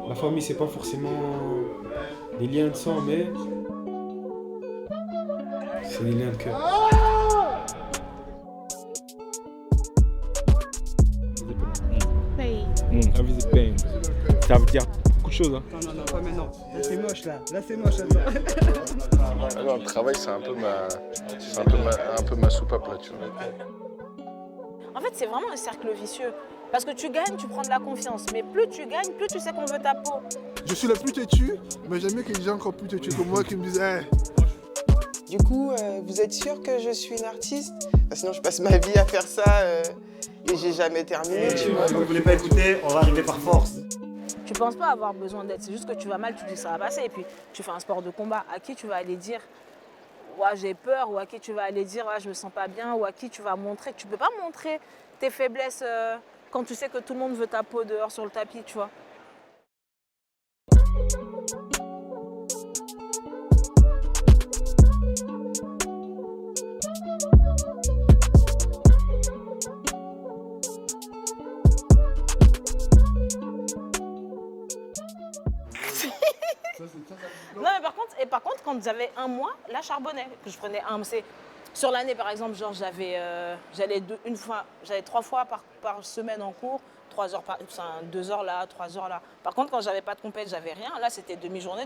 La famille, c'est pas forcément des liens de sang, mais c'est des liens de cœur. Every the pain. Ça veut dire beaucoup de choses. Hein. Non, pas maintenant. Là, c'est moche, là. Là, c'est moche, attends. Ah non, le travail, c'est un peu ma soupape, là, tu vois. En fait, c'est vraiment un cercle vicieux. Parce que tu gagnes, tu prends de la confiance. Mais plus tu gagnes, plus tu sais qu'on veut ta peau. Je suis le plus têtu, mais j'aime mieux qu'il y ait des gens encore plus têtus que moi qui me disent hey. Du coup, vous êtes sûr que je suis une artiste? Sinon, je passe ma vie à faire ça et j'ai jamais terminé, tu vois. Si vous ne voulez pas écouter, on va arriver par force. Tu penses pas avoir besoin d'aide, c'est juste que tu vas mal, tu dis ça va passer. Et puis, tu fais un sport de combat. À qui tu vas aller dire ouais, j'ai peur, ou à qui tu vas aller dire ouais, je me sens pas bien, ou à qui tu vas montrer. Tu peux pas montrer tes faiblesses quand tu sais que tout le monde veut ta peau dehors sur le tapis, tu vois. Non mais par contre quand j'avais un mois, là je charbonnais, que je prenais sur l'année par exemple, genre j'allais 3 fois par semaine en cours, 3 heures 2 heures là, 3 heures là. Par contre quand j'avais pas de compète, j'avais rien, là c'était demi-journée,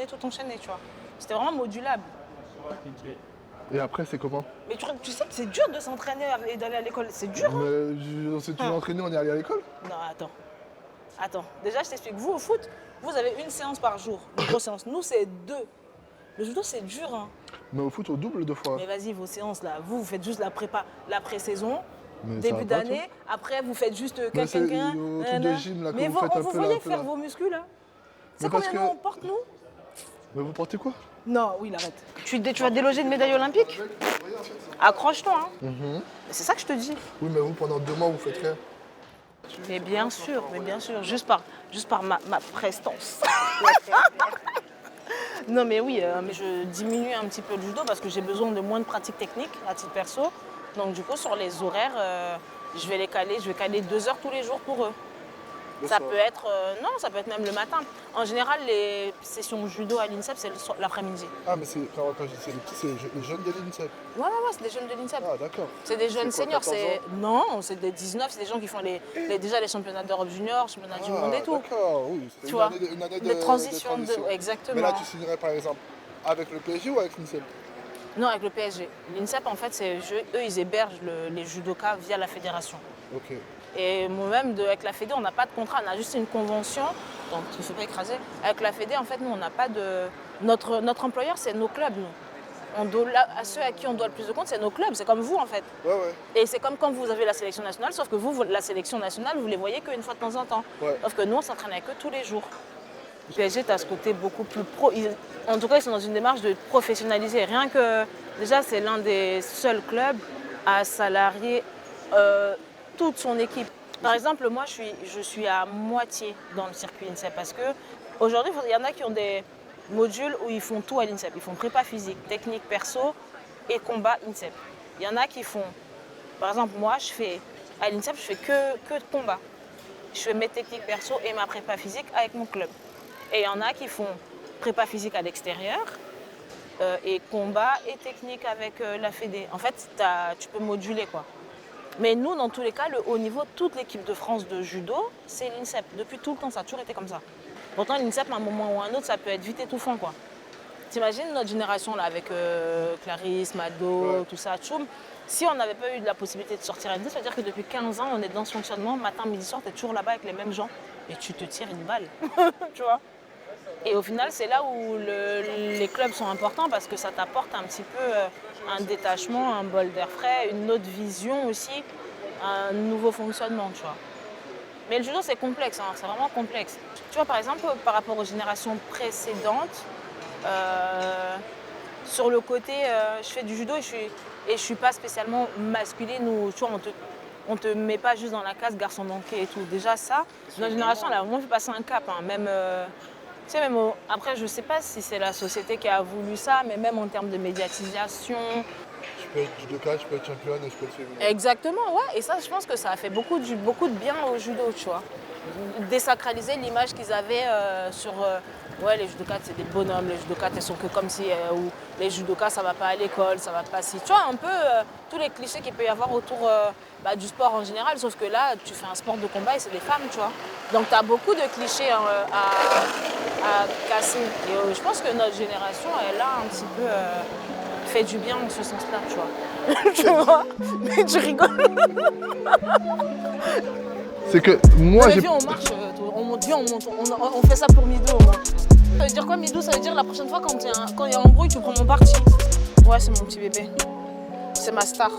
tout enchaîné, tu vois. C'était vraiment modulable. Et après, c'est comment? Mais tu sais que c'est dur de s'entraîner et d'aller à l'école, c'est dur. Hein. Mais on s'est toujours entraîné, on est allé à l'école? Non, attends. Déjà je t'explique, vous au foot, vous avez une séance par jour, une grosse séance. Nous c'est 2. Le judo c'est dur, hein. Mais au foot, on double 2 fois. Mais vas-y, vos séances là, vous faites juste la prépa, la pré-saison, Mais début d'année, après vous faites juste Mais c'est quelqu'un. au truc de gym là que Mais vous faites on un vous peu voyez là, un peu faire là. vos muscles là. C'est Mais parce combien que- nous on porte nous? Mais vous portez quoi? Non, oui, il arrête. Tu vas déloger une médaille olympique? Accroche-toi, hein. C'est ça que je te dis. Oui, mais vous, pendant 2 mois, vous faites rien. Mais bien sûr, juste par ma prestance. Non mais oui, mais je diminue un petit peu le judo parce que j'ai besoin de moins de pratique technique à titre perso. Donc du coup sur les horaires, je vais caler 2 heures tous les jours pour eux. Ça peut être, ça peut être même le matin. En général, les sessions judo à l'INSEP, c'est l'après-midi. Ah, mais c'est quand je dis c'est les petits, c'est les jeunes de l'INSEP. Ouais, c'est des jeunes de l'INSEP. Ah, d'accord. C'est des jeunes C'est quoi, seniors. 14 ans? Non, c'est des 19, c'est des gens qui font déjà les championnats d'Europe junior, championnats du monde et tout. D'accord, oui. Tu vois, une année de transition. Exactement. Mais là, tu signerais par exemple avec le PSG ou avec l'INSEP? Non, avec le PSG. L'INSEP, en fait, eux, ils hébergent les judokas via la fédération. Ok. Et moi-même, avec la Fédé, on n'a pas de contrat, on a juste une convention, donc il ne faut pas écraser. Avec la Fédé, en fait, nous, on n'a pas de... Notre employeur, c'est nos clubs, nous. À ceux à qui on doit le plus de compte, c'est nos clubs, c'est comme vous, en fait. Ouais. Et c'est comme quand vous avez la sélection nationale, sauf que vous, la sélection nationale, vous les voyez qu'une fois de temps en temps. Ouais. Sauf que nous, on s'entraîne avec eux tous les jours. Le PSG, tu as ce côté beaucoup plus pro. En tout cas, ils sont dans une démarche de professionnaliser. Rien que, déjà, c'est l'un des seuls clubs à salarier toute son équipe. Par exemple, moi, je suis à moitié dans le circuit INSEP parce qu'aujourd'hui, il y en a qui ont des modules où ils font tout à l'INSEP. Ils font prépa physique, technique perso et combat INSEP. Il y en a qui font, par exemple, moi, à l'INSEP, je fais que de combat. Je fais mes techniques perso et ma prépa physique avec mon club. Et il y en a qui font prépa physique à l'extérieur et combat et technique avec la Fédé. En fait, tu peux moduler, quoi. Mais nous, dans tous les cas, le haut niveau, toute l'équipe de France de judo, c'est l'INSEP. Depuis tout le temps, ça a toujours été comme ça. Pourtant, l'INSEP, à un moment ou à un autre, ça peut être vite étouffant, quoi. T'imagines notre génération, là, avec Clarisse, Mado, tout ça, Tchoum. Si on n'avait pas eu la possibilité de sortir à l'INSEP, ça veut dire que depuis 15 ans, on est dans ce fonctionnement. Matin, midi, soir, tu es toujours là-bas avec les mêmes gens. Et tu te tires une balle, tu vois. Et au final, c'est là où les clubs sont importants parce que ça t'apporte un petit peu un détachement, un bol d'air frais, une autre vision aussi, un nouveau fonctionnement, tu vois. Mais le judo, c'est complexe, hein, c'est vraiment complexe. Tu vois, par exemple, par rapport aux générations précédentes, sur le côté, je fais du judo et je suis pas spécialement masculine ou, tu vois, on te met pas juste dans la case garçon manqué et tout. Déjà ça, notre génération, elle a vraiment fait passer un cap, hein, même... sais, même après, je sais pas si c'est la société qui a voulu ça, mais même en termes de médiatisation. Je peux être judoka, je peux être championne et je peux être féminine. Exactement, ouais. Et ça, je pense que ça a fait beaucoup de bien au judo, tu vois. Désacraliser l'image qu'ils avaient sur ouais, les judokas c'est des bonhommes, les judokas elles sont que comme si ou les judokas ça va pas à l'école, ça va pas si, tu vois, un peu tous les clichés qu'il peut y avoir autour du sport en général, sauf que là tu fais un sport de combat et c'est des femmes, tu vois. Donc tu as beaucoup de clichés à casser et je pense que notre génération elle a un petit peu fait du bien en ce sens-là, tu vois. Tu vois. Mais tu rigoles. C'est que moi j'ai... Viens, on marche, on monte, viens, on fait ça pour Midou au moins. Ça veut dire quoi Midou? Ça veut dire la prochaine fois quand il y a embrouille, tu prends mon parti. Ouais, c'est mon petit bébé. C'est ma star.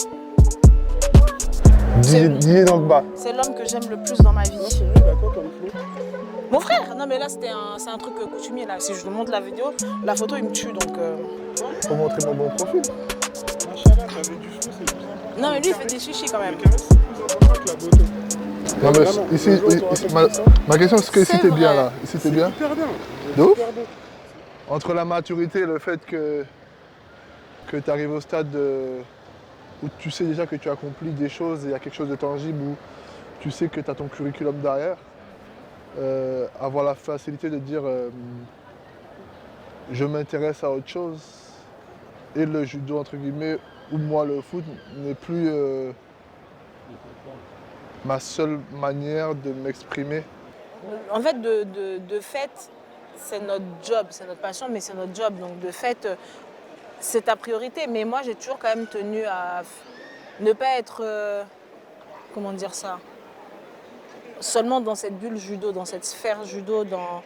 Didier Drogba. C'est l'homme que j'aime le plus dans ma vie. Mon frère. Non mais là c'est un truc coutumier là. Si je te montre la vidéo, la photo il me tue donc... Faut montrer mon bon profil. Machallah, t'avais du cheveu, c'est plus important. Non mais lui il fait des chichis quand même. Mais c'est plus important que la beauté. Non mais ici, ma question c'est que ici t'es bien là. Ici t'es bien. Super bien. De ouf. Super beau. Entre la maturité et le fait que tu arrives au stade où tu sais déjà que tu accomplis des choses et il y a quelque chose de tangible, où tu sais que tu as ton curriculum derrière, avoir la facilité de dire je m'intéresse à autre chose et le judo entre guillemets ou moi le foot n'est plus ma seule manière de m'exprimer. En fait, de fait, c'est notre job, c'est notre passion, mais c'est notre job. Donc de fait, c'est ta priorité. Mais moi, j'ai toujours quand même tenu à ne pas être, comment dire ça, seulement dans cette bulle judo, dans cette sphère judo, dans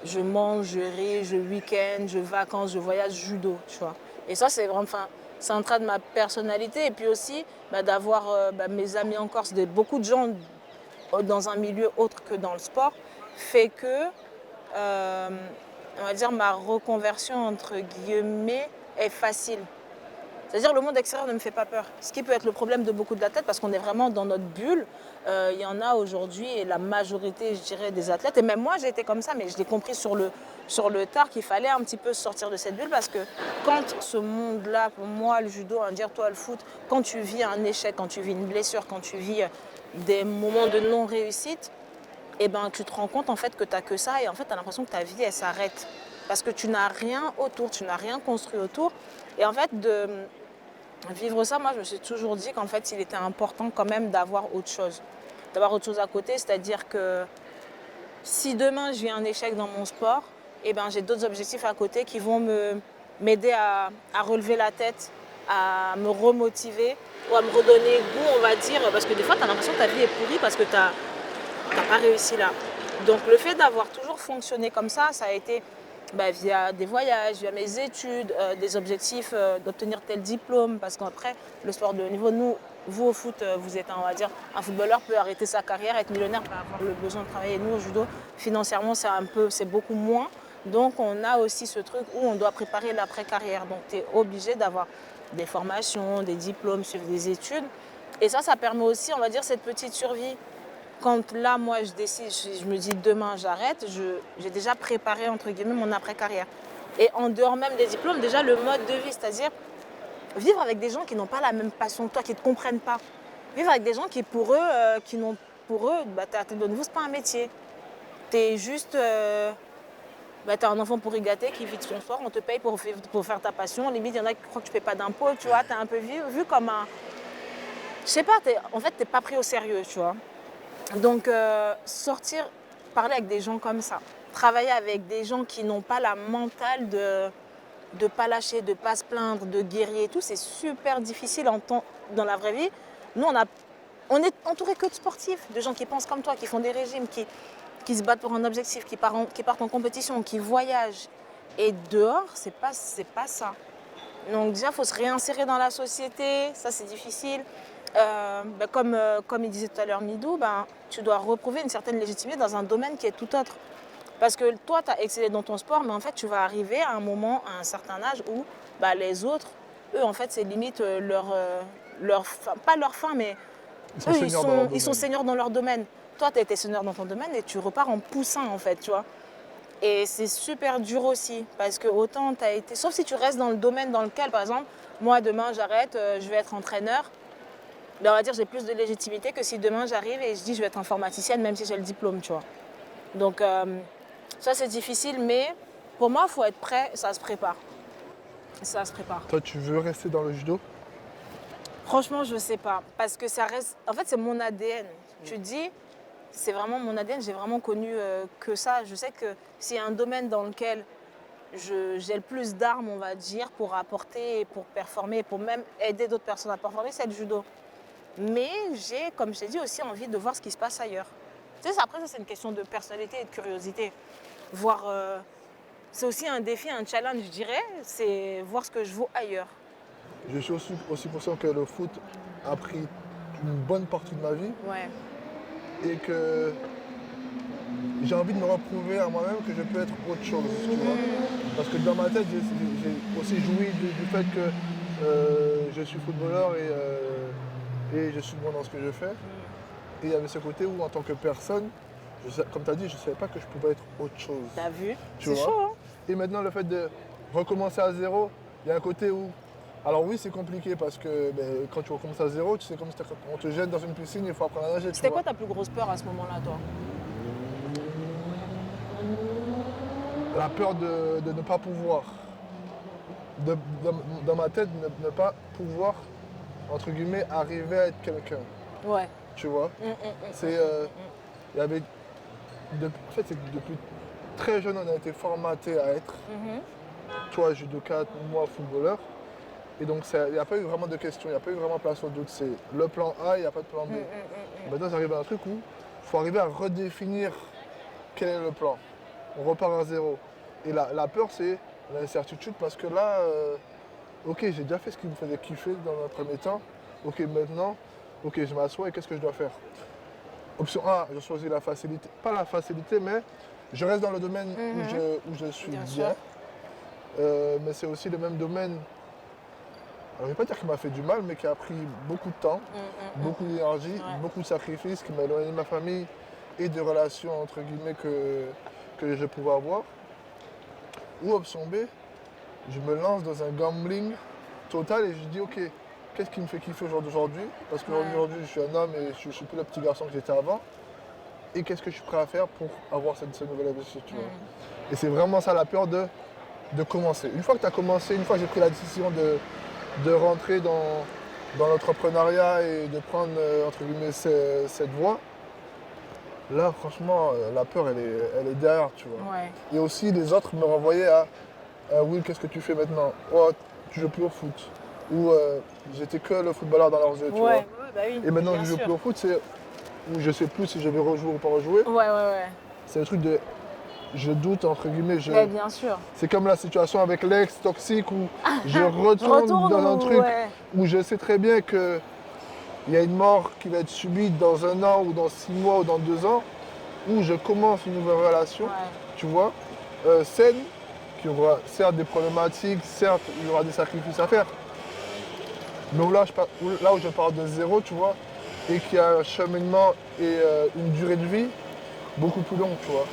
je mange, je ris, je week-end, je vacances, je voyage judo, tu vois. Et ça, c'est vraiment, enfin, c'est un trait de ma personnalité. Et puis aussi, d'avoir mes amis en Corse, beaucoup de gens dans un milieu autre que dans le sport, fait que, on va dire, ma reconversion, entre guillemets, est facile. C'est-à-dire le monde extérieur ne me fait pas peur. Ce qui peut être le problème de beaucoup d'athlètes, parce qu'on est vraiment dans notre bulle. Il y en a aujourd'hui, et la majorité, je dirais, des athlètes, et même moi j'ai été comme ça, mais je l'ai compris sur le tard qu'il fallait un petit peu sortir de cette bulle, parce que quand ce monde-là, pour moi, le judo, dire toi le foot, quand tu vis un échec, quand tu vis une blessure, quand tu vis des moments de non-réussite, eh ben, tu te rends compte en fait que tu n'as que ça, et en fait tu as l'impression que ta vie elle s'arrête. Parce que tu n'as rien autour, tu n'as rien construit autour. Et en fait, de vivre ça, moi je me suis toujours dit qu'en fait il était important quand même d'avoir autre chose. D'avoir autre chose à côté, c'est-à-dire que si demain je vis un échec dans mon sport, eh ben, j'ai d'autres objectifs à côté qui vont m'aider à relever la tête, à me remotiver ou à me redonner goût, on va dire, parce que des fois tu as l'impression que ta vie est pourrie parce que tu n'as pas réussi là. Donc le fait d'avoir toujours fonctionné comme ça a été via des voyages, via mes études, des objectifs d'obtenir tel diplôme, parce qu'après, le sport de haut niveau, vous au foot, vous êtes, on va dire, un footballeur peut arrêter sa carrière, être millionnaire, pas avoir le besoin de travailler. Nous, au judo, financièrement, c'est beaucoup moins. Donc, on a aussi ce truc où on doit préparer l'après-carrière. Donc, tu es obligé d'avoir des formations, des diplômes, suivre des études. Et ça permet aussi, on va dire, cette petite survie. Quand là, moi, je décide, je me dis demain, j'arrête, j'ai déjà préparé, entre guillemets, mon après-carrière. Et en dehors même des diplômes, déjà le mode de vie, c'est-à-dire vivre avec des gens qui n'ont pas la même passion que toi, qui ne te comprennent pas. Vivre avec des gens qui, pour eux, t'es à tel niveau, c'est pas un métier. T'es juste, t'as un enfant pourri gâté qui vit de son sport, on te paye pour faire ta passion. Limite, il y en a qui croient que tu ne payes pas d'impôts, tu vois, t'es un peu vu comme un... Je sais pas, en fait, t'es pas pris au sérieux, tu vois. Donc, sortir, parler avec des gens comme ça, travailler avec des gens qui n'ont pas la mentale de ne pas lâcher, de ne pas se plaindre, de guerrier et tout, c'est super difficile dans la vraie vie. Nous, on est entouré que de sportifs, de gens qui pensent comme toi, qui font des régimes, qui se battent pour un objectif, qui partent en compétition, qui voyagent. Et dehors, c'est pas ça. Donc déjà, il faut se réinsérer dans la société, ça c'est difficile. Comme il disait tout à l'heure Midou, tu dois reprouver une certaine légitimité dans un domaine qui est tout autre. Parce que toi, tu as excellé dans ton sport, mais en fait, tu vas arriver à un moment, à un certain âge, où les autres, eux, en fait, c'est limite pas leur fin, mais ils sont seniors dans leur domaine. Toi, tu as été senior dans ton domaine et tu repars en poussin, en fait, tu vois. Et c'est super dur aussi, parce que autant tu as été... Sauf si tu restes dans le domaine dans lequel, par exemple, moi demain j'arrête, je vais être entraîneur, ben, on va dire j'ai plus de légitimité que si demain j'arrive et je dis je vais être informaticienne, même si j'ai le diplôme, tu vois. Donc ça c'est difficile, mais pour moi il faut être prêt, ça se prépare. Ça se prépare. Toi, tu veux rester dans le judo? Franchement, je sais pas, parce que ça reste... En fait, c'est mon ADN. Tu dis, c'est vraiment mon ADN, j'ai vraiment connu que ça. Je sais que s'il y a un domaine dans lequel j'ai le plus d'armes, on va dire, pour apporter, pour performer, pour même aider d'autres personnes à performer, c'est le judo. Mais j'ai, comme je t'ai dit, aussi envie de voir ce qui se passe ailleurs. Tu sais, après, ça, c'est une question de personnalité et de curiosité. Voir... c'est aussi un défi, un challenge, je dirais, c'est voir ce que je vaux ailleurs. Je suis aussi conscient que le foot a pris une bonne partie de ma vie Ouais. et que j'ai envie de me reprouver à moi-même que je peux être autre chose, tu vois. Parce que dans ma tête, j'ai aussi joui du fait que je suis footballeur et je suis bon dans ce que je fais. Et il y avait ce côté où, en tant que personne, comme tu as dit, je ne savais pas que je pouvais être autre chose. T'as vu? Tu C'est vois. chaud, hein? Et maintenant, le fait de recommencer à zéro, il y a un côté où... Alors oui, c'est compliqué parce que quand tu recommences à zéro, tu sais comme si on te jette dans une piscine, il faut apprendre à nager. C'était quoi ta plus grosse peur à ce moment-là, toi? La peur de ne pas pouvoir. Dans ma tête, ne pas pouvoir, entre guillemets, arriver à être quelqu'un. Ouais. Tu vois. C'est... il y avait... En fait, c'est que depuis très jeune, on a été formaté à être. Toi, judoka, moi, footballeur. Et donc, il n'y a pas eu vraiment de question, il n'y a pas eu vraiment place au doute. C'est le plan A, il n'y a pas de plan B. Maintenant, j'arrive à un truc où il faut arriver à redéfinir quel est le plan. On repart à zéro. Et la peur, c'est l'incertitude parce que là, ok, j'ai déjà fait ce qui me faisait kiffer dans un premier temps. Ok, maintenant, ok, je m'assois et qu'est-ce que je dois faire? Option A, je choisis la facilité. Pas la facilité, mais je reste dans le domaine où je suis bien. Mais c'est aussi le même domaine. Alors, je ne vais pas dire qu'il m'a fait du mal, mais qui a pris beaucoup de temps, beaucoup d'énergie, beaucoup de sacrifices, qui m'a éloigné de ma famille et de relations, entre guillemets, que je pouvais avoir. Ou option B, je me lance dans un gambling total et je dis, ok, qu'est-ce qui me fait kiffer au jour d'aujourd'hui? Parce qu'aujourd'hui, je suis un homme et je ne suis plus le petit garçon que j'étais avant. Et qu'est-ce que je suis prêt à faire pour avoir cette nouvelle aventure, tu vois? Et c'est vraiment ça la peur de commencer. Une fois que tu as commencé, une fois que j'ai pris la décision de rentrer dans l'entrepreneuriat et de prendre, entre guillemets, cette voie, là, franchement, la peur, elle est derrière, tu vois. Ouais. Et aussi, les autres me renvoyaient à Will, qu'est-ce que tu fais maintenant? Oh, tu joues plus au foot. Ou j'étais que le footballeur dans leurs yeux, tu vois. Bah oui, Et maintenant, bien je joue sûr. plus au foot, c'est où je sais plus si je vais rejouer ou pas rejouer. Ouais. C'est le truc de je doute, entre guillemets. Bah, bien sûr. C'est comme la situation avec l'ex toxique où je retourne dans un truc où je sais très bien qu'il y a une mort qui va être subite dans 1 an ou dans 6 mois ou dans 2 ans, où je commence une nouvelle relation, tu vois, saine, qui aura certes des problématiques, certes il y aura des sacrifices à faire. Mais là où je pars de zéro, tu vois, et qu'il y a un cheminement et une durée de vie beaucoup plus longue, tu vois.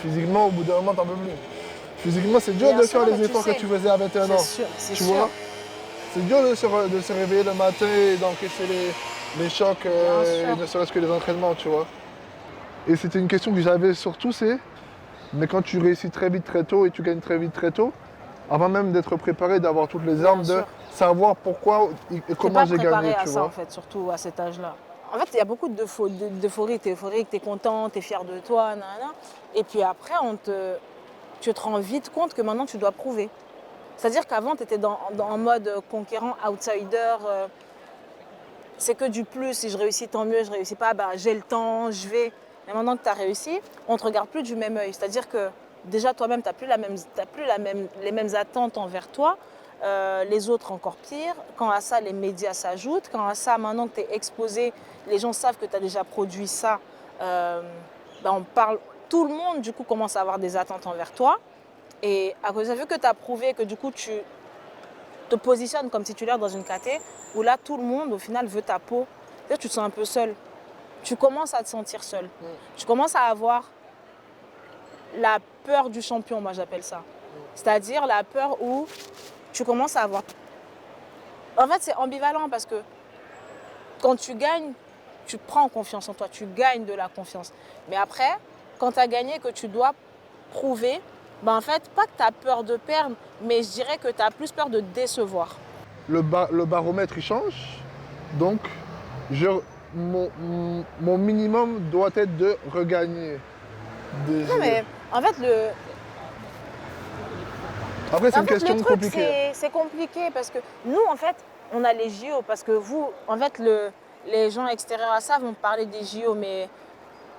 Physiquement, au bout d'un moment, t'en peux plus. Physiquement, c'est dur Bien de sûr, faire mais les tu efforts sais. que tu faisais à 21 ans. C'est Tu sûr. vois. C'est dur de se réveiller le matin et d'encaisser les chocs, et ne serait-ce que les entraînements, tu vois. Et c'était une question que j'avais surtout, mais quand tu réussis très vite, très tôt, et tu gagnes très vite, très tôt, avant même d'être préparé, d'avoir toutes les armes, de savoir pourquoi et comment j'ai gagné, préparé à tu ça, vois. en fait, surtout à cet âge-là. En fait, il y a beaucoup d'euphorie. T'es euphorique, t'es content, t'es fier de toi, nanana. Et puis après, tu te rends vite compte que maintenant, tu dois prouver. C'est-à-dire qu'avant, tu étais en mode conquérant, outsider. C'est que du plus, si je réussis, tant mieux, je réussis pas, bah, j'ai le temps, je vais. Mais maintenant que tu as réussi, on ne te regarde plus du même œil. C'est-à-dire que déjà, toi-même, tu n'as plus, les mêmes attentes envers toi. Les autres encore pire. Quand à ça, les médias s'ajoutent. Quand à ça, maintenant que tu es exposé, les gens savent que tu as déjà produit ça. On parle, tout le monde, du coup, commence à avoir des attentes envers toi. Et à cause de vu que tu as prouvé que du coup, tu te positionnes comme titulaire dans une KT, où là, tout le monde, au final, veut ta peau. C'est-à-dire que tu te sens un peu seul. Tu commences à te sentir seul. Tu commences à avoir la peur du champion, moi j'appelle ça. C'est-à-dire la peur où tu commences à avoir... En fait, c'est ambivalent parce que quand tu gagnes, tu prends confiance en toi, tu gagnes de la confiance. Mais après, quand tu as gagné, que tu dois prouver, ben en fait, pas que tu as peur de perdre, mais je dirais que tu as plus peur de décevoir. Le baromètre, il change. Donc, mon minimum doit être de regagner. Non, mais en fait, Après, c'est en une fait, question le truc, compliquée. c'est compliqué parce que nous, en fait, on a les JO. Parce que vous, en fait, les gens extérieurs à ça vont parler des JO, mais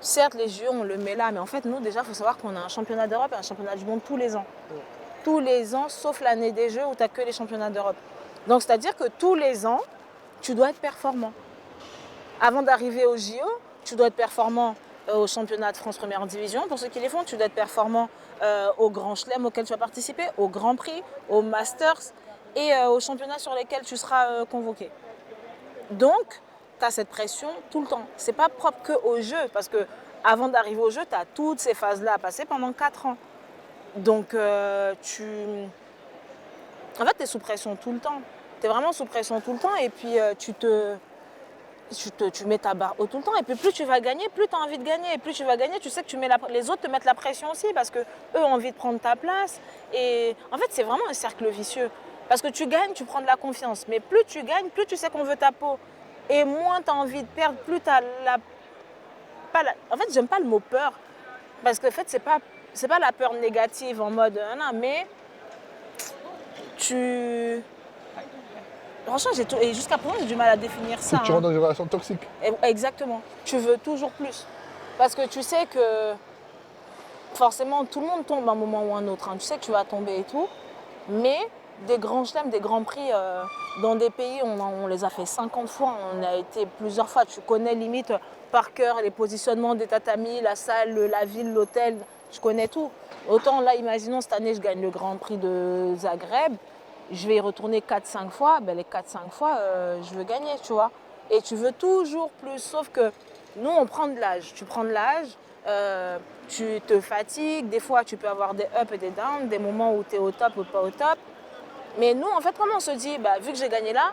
certes, les JO, on le met là. Mais en fait, nous, déjà, il faut savoir qu'on a un championnat d'Europe et un championnat du monde tous les ans. Tous les ans, sauf l'année des Jeux où tu n'as que les championnats d'Europe. Donc, c'est-à-dire que tous les ans, tu dois être performant. Avant d'arriver aux JO, tu dois être performant au championnat de France Première Division. Pour ceux qui les font, tu dois être performant au Grand Chelem auquel tu vas participer, au Grand Prix, au Masters et aux championnats sur lesquels tu seras convoqué. Donc, tu as cette pression tout le temps. Ce n'est pas propre qu'aux Jeux, parce qu'avant d'arriver aux Jeux, tu as toutes ces phases-là à passer pendant 4 ans. Donc, en fait, tu es sous pression tout le temps. Tu es vraiment sous pression tout le temps et puis tu mets ta barre haut tout le temps. Et puis plus tu vas gagner, plus tu as envie de gagner. Et plus tu vas gagner, tu sais que les autres te mettent la pression aussi parce qu'eux ont envie de prendre ta place. Et en fait, c'est vraiment un cercle vicieux. Parce que tu gagnes, tu prends de la confiance. Mais plus tu gagnes, plus tu sais qu'on veut ta peau. Et moins tu as envie de perdre, plus tu as En fait, j'aime pas le mot peur. Parce que en fait, c'est pas la peur négative en mode non, mais franchement, et jusqu'à présent, j'ai du mal à définir ça. Tu rentres dans une relation toxique. Exactement. Tu veux toujours plus. Parce que tu sais que forcément, tout le monde tombe à un moment ou un autre. Tu sais que tu vas tomber et tout. Mais des grands chelems, des grands prix dans des pays, on les a fait 50 fois. On a été plusieurs fois. Tu connais limite par cœur les positionnements des tatamis, la salle, la ville, l'hôtel. Je connais tout. Autant là, imaginons cette année, je gagne le Grand Prix de Zagreb. Je vais y retourner 4-5 fois. Ben, les 4-5 fois, je veux gagner, tu vois. Et tu veux toujours plus. Sauf que nous, on prend de l'âge. Tu prends de l'âge, tu te fatigues. Des fois, tu peux avoir des ups et des downs, des moments où tu es au top ou pas au top. Mais nous, en fait, comment on se dit, bah, vu que j'ai gagné là,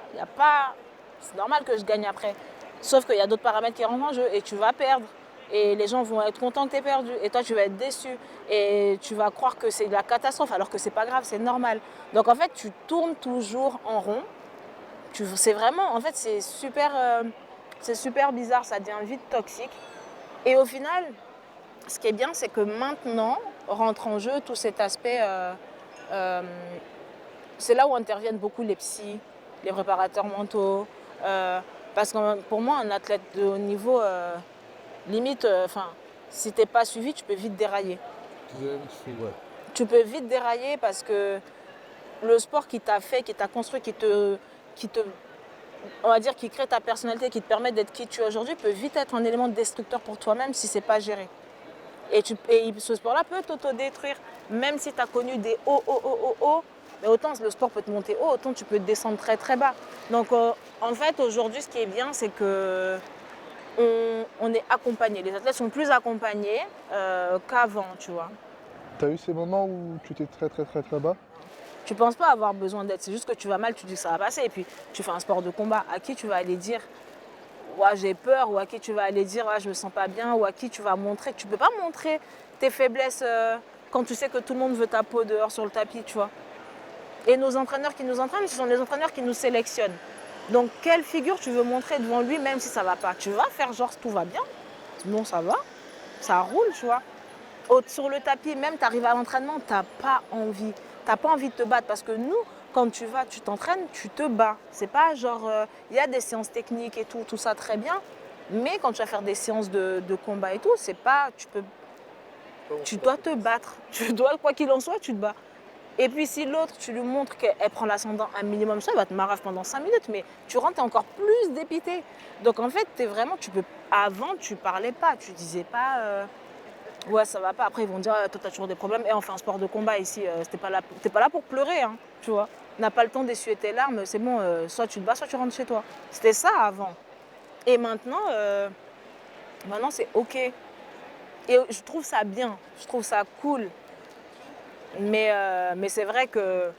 c'est normal que je gagne après. Sauf qu'il y a d'autres paramètres qui rentrent en jeu et tu vas perdre. Et les gens vont être contents que tu aies perdu. Et toi, tu vas être déçu. Et tu vas croire que c'est de la catastrophe, alors que c'est pas grave, c'est normal. Donc, en fait, tu tournes toujours en rond. C'est vraiment, en fait, c'est super bizarre. Ça devient vite toxique. Et au final, ce qui est bien, c'est que maintenant, rentre en jeu tout cet aspect... c'est là où interviennent beaucoup les psys, les préparateurs mentaux. Parce que pour moi, un athlète de haut niveau... limite, si tu n'es pas suivi, tu peux vite dérailler. Tu peux vite dérailler parce que le sport qui t'a fait, qui t'a construit, on va dire, qui crée ta personnalité, qui te permet d'être qui tu es aujourd'hui, peut vite être un élément destructeur pour toi-même si ce n'est pas géré. Et ce sport-là peut t'autodétruire, même si tu as connu des hauts. Mais autant le sport peut te monter haut, autant tu peux te descendre très très bas. Donc en fait, aujourd'hui, ce qui est bien, c'est que on est accompagné. Les athlètes sont plus accompagnés qu'avant, tu vois. Tu as eu ces moments où tu étais très très très très bas? Tu penses pas avoir besoin d'aide, c'est juste que tu vas mal, tu dis que ça va passer. Et puis tu fais un sport de combat, à qui tu vas aller dire ouais, j'ai peur, ou à qui tu vas aller dire ouais, je me sens pas bien, ou à qui tu vas montrer. Tu peux pas montrer tes faiblesses quand tu sais que tout le monde veut ta peau dehors sur le tapis, tu vois. Et nos entraîneurs qui nous entraînent, ce sont les entraîneurs qui nous sélectionnent. Donc, quelle figure tu veux montrer devant lui, même si ça ne va pas? Tu vas faire genre tout va bien. Non, ça va. Ça roule, tu vois. Sur le tapis, même tu arrives à l'entraînement, tu n'as pas envie. Tu n'as pas envie de te battre parce que nous, quand tu vas, tu t'entraînes, tu te bats. C'est pas genre, il y a des séances techniques et tout ça très bien. Mais quand tu vas faire des séances de combat et tout, c'est pas, tu dois te battre. Quoi qu'il en soit, tu te bats. Et puis si l'autre, tu lui montres qu'elle prend l'ascendant un minimum, ça va te marave pendant 5 minutes, mais tu rentres, t'es encore plus dépité. Donc en fait, avant, tu parlais pas, tu disais pas, ouais, ça va pas. Après, ils vont dire, toi, t'as toujours des problèmes. Et on fait un sport de combat ici, t'es pas là pour pleurer, hein, tu vois. On n'a pas le temps d'essuyer tes larmes, c'est bon, soit tu te bats, soit tu rentres chez toi. C'était ça avant. Et maintenant c'est OK. Et je trouve ça bien, je trouve ça cool. Mais c'est vrai que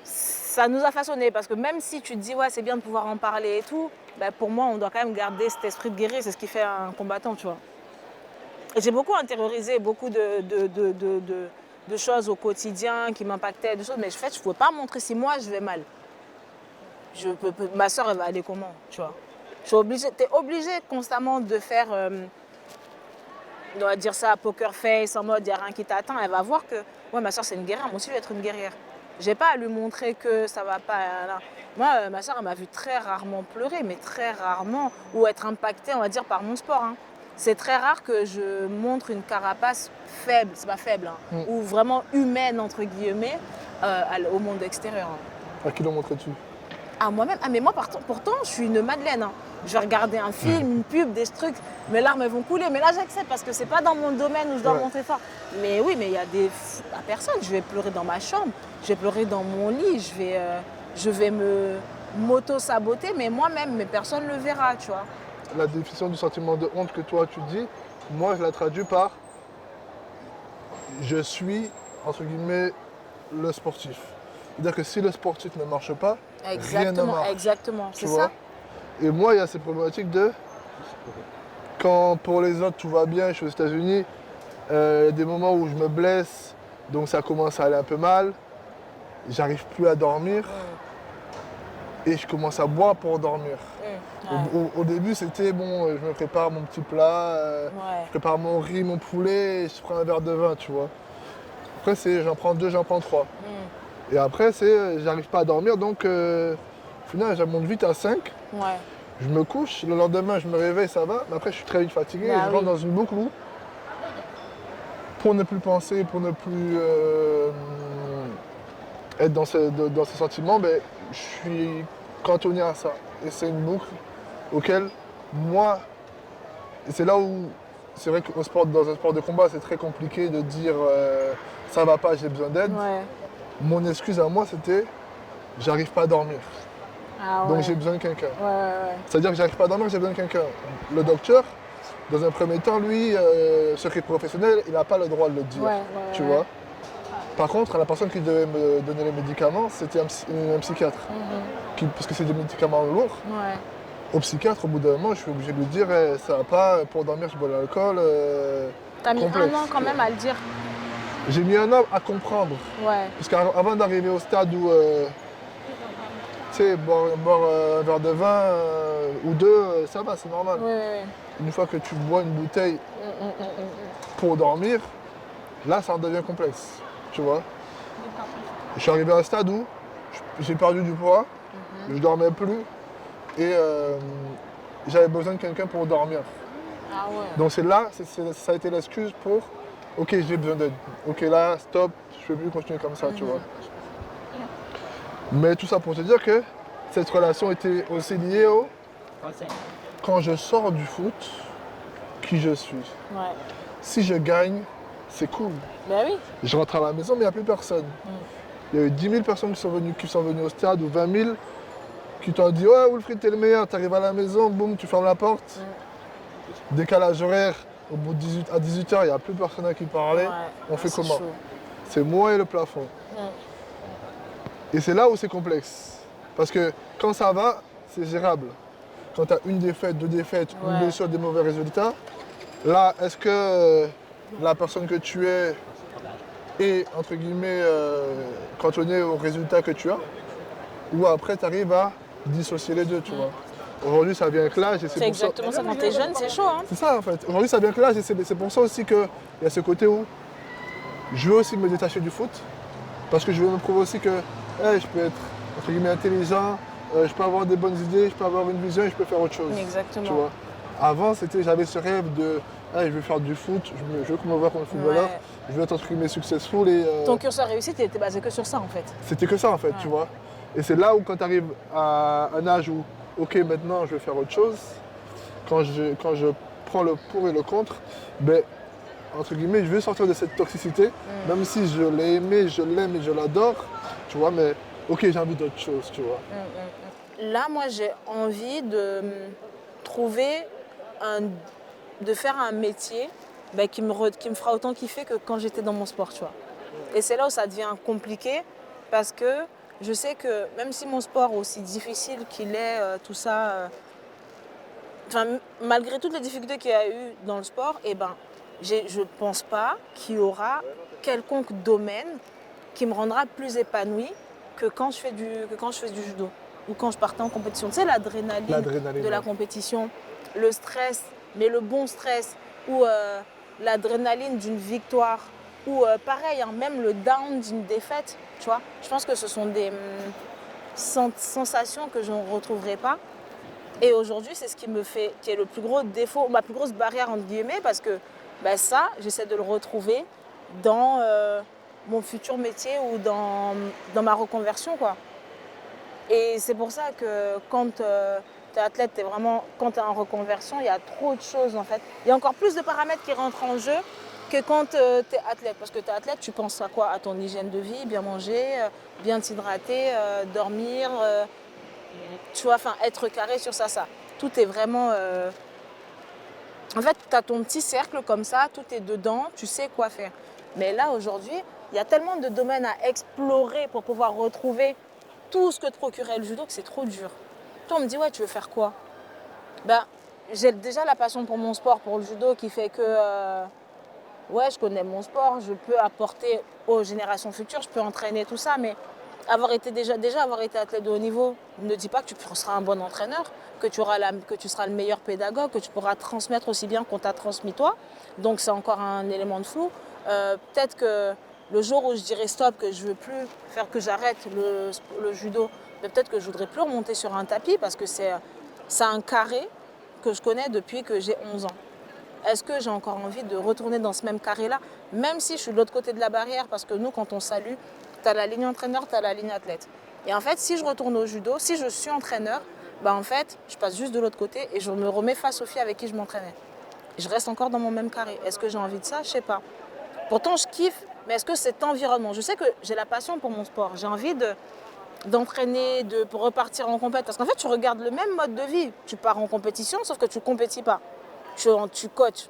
ça nous a façonnés parce que même si tu te dis ouais c'est bien de pouvoir en parler et tout, ben pour moi on doit quand même garder cet esprit de guerrier, c'est ce qui fait un combattant, tu vois. Et j'ai beaucoup intériorisé beaucoup de choses au quotidien qui m'impactaient, de choses, mais en fait je ne pouvais pas montrer si moi je vais mal. Ma soeur elle va aller comment, tu vois. Tu es obligé constamment de faire, on va dire ça, poker face, en mode il n'y a rien qui t'attend. Elle va voir que ouais, ma soeur c'est une guerrière, moi aussi je vais être une guerrière. Je n'ai pas à lui montrer que ça ne va pas. Là. Moi, ma soeur, elle m'a vu très rarement pleurer, mais très rarement, ou être impactée, on va dire, par mon sport. Hein. C'est très rare que je montre une carapace faible, c'est pas faible, hein, ou vraiment humaine, entre guillemets, au monde extérieur. Hein. À qui l'en montres-tu? À moi-même. Ah, mais moi, pourtant, je suis une madeleine. Hein. Je vais regarder un film, une pub, des trucs, mes larmes elles vont couler. Mais là, j'accepte parce que c'est pas dans mon domaine où je dois montrer fort. Mais oui, mais il y a des personnes. Je vais pleurer dans ma chambre, je vais pleurer dans mon lit, je vais m'auto-saboter, mais moi-même, mais personne ne le verra, tu vois. La définition du sentiment de honte que toi tu dis, moi je la traduis par je suis, entre guillemets, le sportif. C'est-à-dire que si le sportif ne marche pas, rien ne marche. Exactement, c'est ça. Et moi, il y a ces problématiques de quand pour les autres tout va bien, je suis aux États-Unis, il y a des moments où je me blesse, donc ça commence à aller un peu mal, j'arrive plus à dormir et je commence à boire pour dormir. Au début, c'était bon, je me prépare mon petit plat, je prépare mon riz, mon poulet, et je prends un verre de vin, tu vois. Après, c'est j'en prends 2, j'en prends 3. Et après, c'est j'arrive pas à dormir, donc au final, je monte vite à 5. Je me couche, le lendemain, je me réveille, ça va, mais après, je suis très vite fatigué, et je rentre dans une boucle où, pour ne plus penser, pour ne plus être dans ces sentiments, ben, je suis cantonné à ça. Et c'est une boucle auquel moi, et c'est là où c'est vrai que dans un sport de combat, c'est très compliqué de dire ça va pas, j'ai besoin d'aide. Mon excuse à moi, c'était j'arrive pas à dormir. Donc j'ai besoin de quelqu'un. C'est-à-dire que j'arrive pas à dormir, j'ai besoin de quelqu'un. Le docteur, dans un premier temps, lui, secret professionnel, il n'a pas le droit de le dire. Tu vois. Par contre, la personne qui devait me donner les médicaments, c'était un psychiatre. Parce que c'est des médicaments lourds. Au psychiatre, au bout d'un moment, je suis obligé de lui dire ça va pas, pour dormir, je bois de l'alcool. T'as mis un an quand même à le dire. J'ai mis un an à comprendre. Parce qu'avant d'arriver au stade où, tu sais, boire un verre de vin ou deux, ça va, c'est normal. Une fois que tu bois une bouteille pour dormir, là, ça en devient complexe. Tu vois. Je suis arrivé à un stade où j'ai perdu du poids, je dormais plus et j'avais besoin de quelqu'un pour dormir. Donc c'est là, ça a été l'excuse pour ok, j'ai besoin d'aide. Ok, là, stop, je ne peux plus continuer comme ça, tu vois. Mais tout ça pour te dire que cette relation était aussi liée au quand je sors du foot, qui je suis. Si je gagne, c'est cool. Je rentre à la maison, mais il n'y a plus personne. Il y a eu 10 000 personnes qui sont venues au stade, ou 20 000, qui t'ont dit « Ouais, Wilfried, t'es le meilleur, tu arrives à la maison, boum, tu fermes la porte. Décalage horaire, au bout de à 18h, il n'y a plus personne à qui parler. On fait comment? C'est moi et le plafond. Et c'est là où c'est complexe. Parce que quand ça va, c'est gérable. Quand tu as une défaite, deux défaites, une blessure, des mauvais résultats, là, est-ce que la personne que tu es est, entre guillemets, cantonnée au résultat que tu as? Ou après, tu arrives à dissocier les deux, tu vois. Aujourd'hui, ça vient avec l'âge. C'est exactement ça. Quand tu es jeune, c'est chaud. Hein. C'est ça, en fait. Aujourd'hui, ça vient avec l'âge et c'est pour ça aussi qu'il y a ce côté où je veux aussi me détacher du foot. Parce que je veux me prouver aussi que je peux être, entre guillemets, intelligent, je peux avoir des bonnes idées, je peux avoir une vision et je peux faire autre chose. Exactement. Tu vois. Avant, j'avais ce rêve de je veux faire du foot, je veux me voir comme footballeur, je veux être, entre guillemets, successful. Ton curseur réussi, tu étais basé que sur ça, en fait. C'était que ça, en fait, tu vois. Et c'est là où, quand tu arrives à un âge où ok, maintenant je vais faire autre chose. Quand je prends le pour et le contre, ben, entre guillemets, je veux sortir de cette toxicité, même si je l'ai aimé, je l'aime et je l'adore, tu vois, mais ok, j'ai envie d'autre chose, tu vois. Là, moi, j'ai envie de trouver de faire un métier qui me fera autant kiffer que quand j'étais dans mon sport, tu vois. Et c'est là où ça devient compliqué parce que je sais que même si mon sport, aussi difficile qu'il est, tout ça, malgré toutes les difficultés qu'il y a eu dans le sport, je ne pense pas qu'il y aura quelconque domaine qui me rendra plus épanouie que quand je fais du judo ou quand je partais en compétition. Tu sais, l'adrénaline de la compétition, le stress, mais le bon stress, ou l'adrénaline d'une victoire, ou pareil, même le down d'une défaite, tu vois. Je pense que ce sont des sensations que je ne retrouverai pas. Et aujourd'hui, c'est ce qui est le plus gros défaut, ma plus grosse barrière entre guillemets, parce que ça, j'essaie de le retrouver dans mon futur métier ou dans ma reconversion, quoi. Et c'est pour ça que quand tu es athlète, quand tu es en reconversion, il y a trop de choses en fait. Il y a encore plus de paramètres qui rentrent en jeu que quand tu es athlète. Parce que tu es athlète, tu penses à quoi? À ton hygiène de vie, bien manger, bien t'hydrater, dormir, tu vois, être carré sur ça. Tout est vraiment... En fait, tu as ton petit cercle comme ça, tout est dedans, tu sais quoi faire. Mais là, aujourd'hui, il y a tellement de domaines à explorer pour pouvoir retrouver tout ce que te procurait le judo que c'est trop dur. Toi, on me dit, ouais, tu veux faire quoi? J'ai déjà la passion pour mon sport, pour le judo, qui fait que je connais mon sport, je peux apporter aux générations futures, je peux entraîner tout ça, mais avoir été athlète de haut niveau ne dit pas que tu seras un bon entraîneur, que tu seras le meilleur pédagogue, que tu pourras transmettre aussi bien qu'on t'a transmis toi. Donc c'est encore un élément de flou. Peut-être que le jour où je dirai stop, que je ne veux plus faire, que j'arrête le judo, peut-être que je ne voudrais plus remonter sur un tapis parce que c'est un carré que je connais depuis que j'ai 11 ans. Est-ce que j'ai encore envie de retourner dans ce même carré-là, même si je suis de l'autre côté de la barrière, parce que nous, quand on salue, tu as la ligne entraîneur, tu as la ligne athlète. Et en fait, si je retourne au judo, si je suis entraîneur, en fait, je passe juste de l'autre côté et je me remets face aux filles avec qui je m'entraînais. Je reste encore dans mon même carré. Est-ce que j'ai envie de ça? Je ne sais pas. Pourtant, je kiffe, mais est-ce que cet environnement? Je sais que j'ai la passion pour mon sport. J'ai envie d'entraîner, pour repartir en compétition. Parce qu'en fait, tu regardes le même mode de vie. Tu pars en compétition, sauf que tu ne compétis pas. Tu coaches.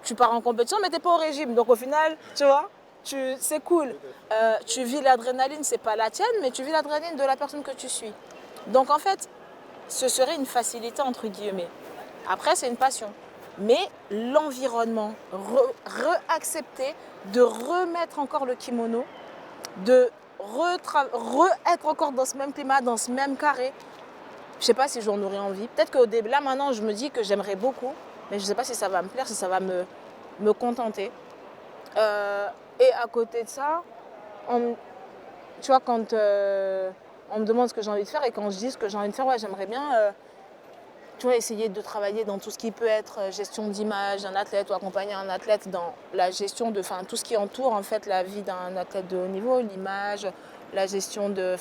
Tu pars en compétition, mais tu n'es pas au régime. Donc au final, tu vois, c'est cool. Tu vis l'adrénaline, c'est pas la tienne, mais tu vis l'adrénaline de la personne que tu suis. Donc en fait, ce serait une facilité entre guillemets. Après, c'est une passion. Mais l'environnement, accepter de remettre encore le kimono, de être encore dans ce même climat, dans ce même carré, je ne sais pas si j'en aurais envie. Peut-être qu'au début, là maintenant, je me dis que j'aimerais beaucoup, mais je ne sais pas si ça va me plaire, si ça va me contenter. Et à côté de ça, tu vois, quand on me demande ce que j'ai envie de faire et quand je dis ce que j'ai envie de faire, ouais, j'aimerais bien tu vois, essayer de travailler dans tout ce qui peut être gestion d'image d'un athlète ou accompagner un athlète dans la gestion de tout ce qui entoure en fait la vie d'un athlète de haut niveau, l'image, la gestion de,